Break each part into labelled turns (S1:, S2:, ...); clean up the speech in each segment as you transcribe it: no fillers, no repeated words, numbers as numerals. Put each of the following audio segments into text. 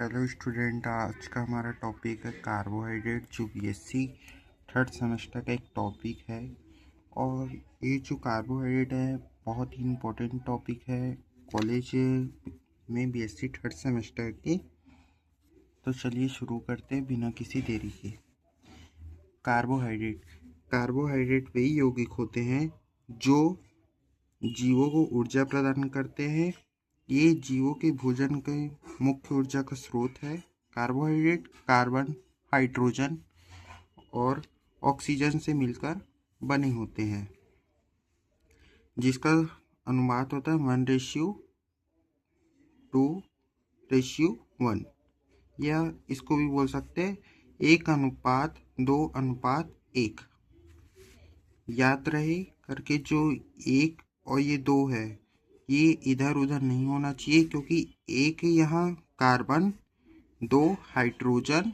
S1: Hello student, आज का हमारा टॉपिक है कार्बोहाइड्रेट, जो बीएससी थर्ड सेमेस्टर का एक टॉपिक है। और ये जो कार्बोहाइड्रेट है बहुत ही इम्पोर्टेंट टॉपिक है कॉलेज में बीएससी थर्ड सेमेस्टर की। तो चलिए शुरू करते हैं बिना किसी देरी के। कार्बोहाइड्रेट वही यौगिक होते हैं जो जीवों को ऊर्जा प्रदान करते हैं। ये जीवों के भोजन के मुख्य ऊर्जा का स्रोत है। कार्बोहाइड्रेट कार्बन, हाइड्रोजन और ऑक्सीजन से मिलकर बने होते हैं, जिसका अनुपात होता है 1:2:1, या इसको भी बोल सकते हैं 1:2:1। याद रहे करके, जो 1 और ये 2 है ये इधर उधर नहीं होना चाहिए, क्योंकि एक यहाँ कार्बन, 2 हाइड्रोजन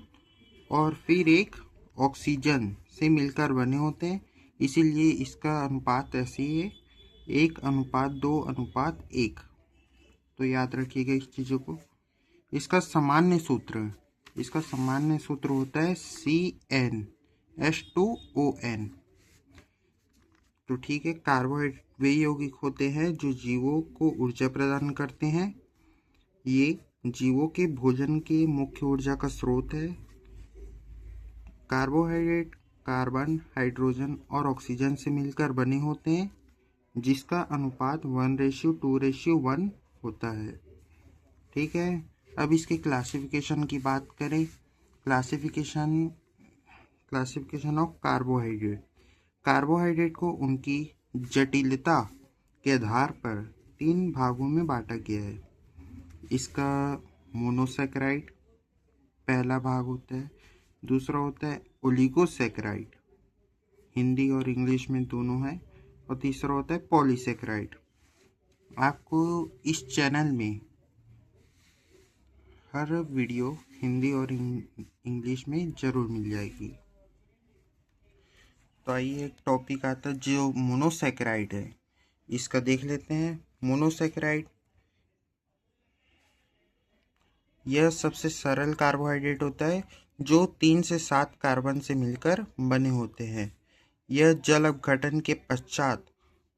S1: और फिर 1 ऑक्सीजन से मिलकर बने होते हैं। इसीलिए इसका अनुपात ऐसे ही है 1:2:1। तो याद रखिएगा इस चीज़ों को। इसका सामान्य सूत्र होता है CnH2ON। तो ठीक है, कार्बोहाइड्रेट वे यौगिक होते हैं जो जीवों को ऊर्जा प्रदान करते हैं। ये जीवों के भोजन के मुख्य ऊर्जा का स्रोत है। कार्बोहाइड्रेट कार्बन, हाइड्रोजन और ऑक्सीजन से मिलकर बने होते हैं, जिसका अनुपात 1:2:1 होता है। ठीक है, अब इसके क्लासिफिकेशन की बात करें। क्लासिफिकेशन ऑफ कार्बोहाइड्रेट को उनकी जटिलता के आधार पर 3 भागों में बांटा गया है। इसका मोनोसैकेराइड पहला भाग होता है, दूसरा होता है ओलिगोसैकेराइड, हिंदी और इंग्लिश में दोनों है, और तीसरा होता है पॉलीसैकेराइड। आपको इस चैनल में हर वीडियो हिंदी और इंग्लिश में ज़रूर मिल जाएगी। तो आइए एक टॉपिक आता है जो मोनोसैकेराइड है, इसका देख लेते हैं। मोनोसैकेराइड यह सबसे सरल कार्बोहाइड्रेट होता है जो 3 से 7 कार्बन से मिलकर बने होते हैं। यह जल अपघटन के पश्चात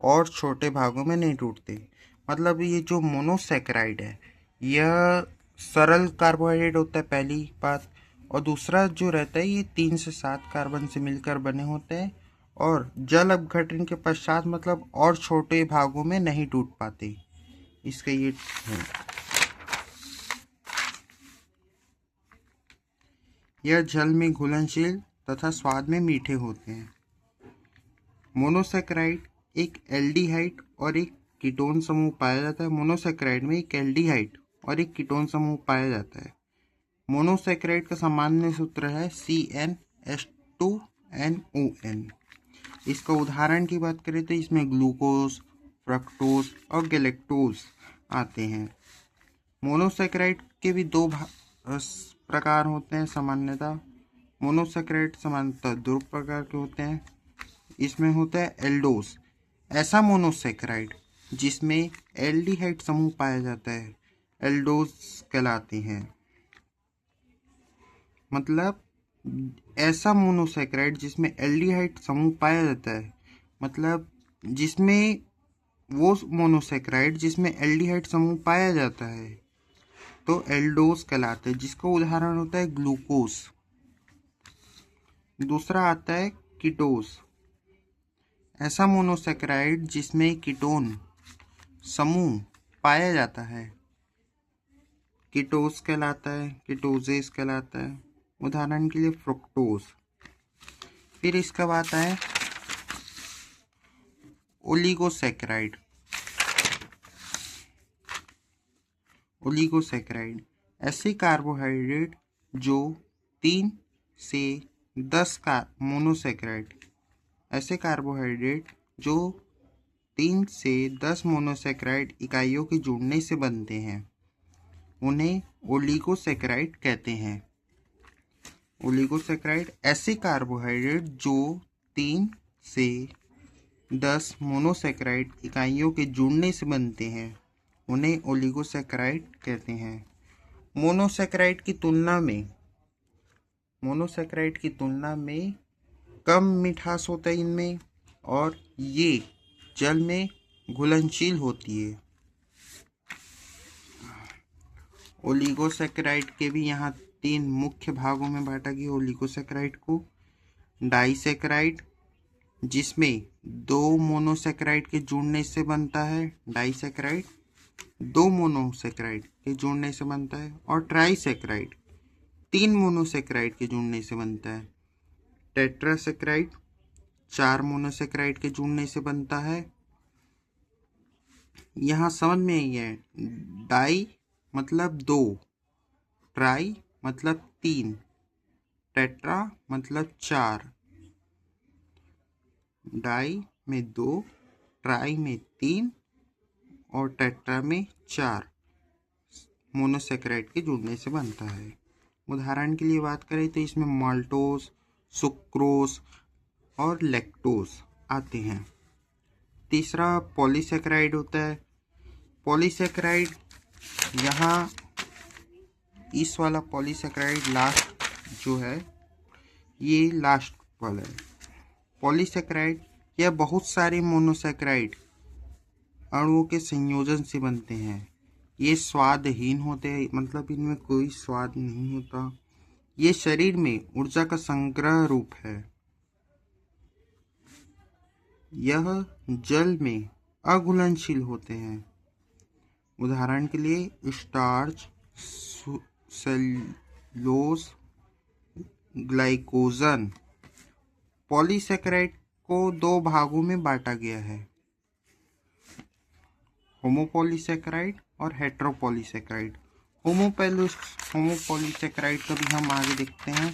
S1: और छोटे भागों में नहीं टूटते। मतलब ये जो मोनोसैकेराइड है यह सरल कार्बोहाइड्रेट होता है, पहली बात। और दूसरा जो रहता है ये 3 से 7 कार्बन से मिलकर बने होते हैं, और जल अपघटन के पश्चात मतलब और छोटे भागों में नहीं टूट पाते। इसका ये है। यह जल में घुलनशील तथा स्वाद में मीठे होते हैं। मोनोसैकेराइड एक एल्डिहाइड और एक कीटोन समूह पाया जाता है। मोनोसैकेराइड में एक एल्डिहाइड और एक कीटोन समूह पाया जाता है। मोनोसैकेराइड का सामान्य सूत्र है CnH2NON। इसका उदाहरण की बात करें तो इसमें ग्लूकोज, फ्रक्टोज और गैलेक्टोज आते हैं। मोनोसैकेराइड के भी 2 प्रकार होते हैं सामान्यतः। मोनोसैकेराइड सामान्यतः 2 प्रकार के होते हैं। इसमें होता है एल्डोज, ऐसा मोनोसैकेराइड जिसमें एल्डिहाइड समूह पाया जाता है, एल्डोज कहलाते हैं। मतलब ऐसा मोनोसैकेराइड जिसमें एल्डिहाइड समूह पाया जाता है, मतलब जिसमें वो मोनोसैकेराइड जिसमें एल्डिहाइड समूह पाया जाता है तो एल्डोज कहलाते हैं, जिसका उदाहरण होता है ग्लूकोज। दूसरा आता है कीटोज, ऐसा मोनोसैकेराइड जिसमें कीटोन समूह पाया जाता है, कीटोज कहलाता है, कीटोजेस कहलाता है। उदाहरण के लिए फ्रुक्टोज। फिर इसका बात है ओलिगोसैकेराइड। ऐसे कार्बोहाइड्रेट जो 3 से 10 का मोनोसैकेराइड ऐसे कार्बोहाइड्रेट जो 3 से 10 मोनोसैकेराइड इकाइयों के जुड़ने से बनते हैं, उन्हें ओलिगोसैकेराइड कहते हैं। ओलिगोसैकेराइड ऐसे कार्बोहाइड्रेट जो 3 से 10 मोनोसैकेराइड इकाइयों के जुड़ने से बनते हैं, उन्हें ओलिगोसैकेराइड कहते हैं। मोनोसेकेराइड की तुलना में कम मिठास होता है इनमें, और ये जल में घुलनशील होती है। ओलिगोसेकेराइड के भी यहाँ 3 मुख्य भागों में बांटा गया ओलिगोसेकेराइड को। डाइसेकेराइड, जिसमें 2 मोनोसेकेराइड के जुड़ने से बनता है। डाइसेकेराइड 2 मोनोसेकेराइड के जुड़ने से बनता है। और ट्राइसेकेराइड 3 मोनोसेकेराइड के जुड़ने से बनता है। टेट्रासेकेराइड 4 मोनोसेकेराइड के जुड़ने से बनता है। यहाँ समझ में आई है, डाई मतलब 2, ट्राई मतलब 3, टेट्रा मतलब 4। डाई में 2, ट्राई में 3 और टेट्रा में 4 मोनोसेकेराइड के जुड़ने से बनता है। उदाहरण के लिए बात करें तो इसमें माल्टोज, सुक्रोज और लैक्टोज आते हैं। तीसरा पॉलीसेकेराइड होता है। पॉलीसेकेराइड, यहाँ इस वाला पॉलीसेकेराइड लास्ट जो है, ये लास्ट वाला है। पॉलीसेकेराइड यह बहुत सारे मोनोसेकेराइड अणुओं के संयोजन से बनते हैं। ये स्वादहीन होते हैं, मतलब इनमें कोई स्वाद नहीं होता। ये शरीर में ऊर्जा का संग्रह रूप है। यह जल में अघुलनशील होते हैं। उदाहरण के लिए स्टार्च, सेल्यूलोज, ग्लाइकोजन। पॉलीसेकेराइड को 2 भागों में बांटा गया है, होमोपॉलीसेकेराइड और हेटेरोपॉलीसेकेराइड। होमोपॉलीसेकेराइड को भी हम आगे देखते हैं।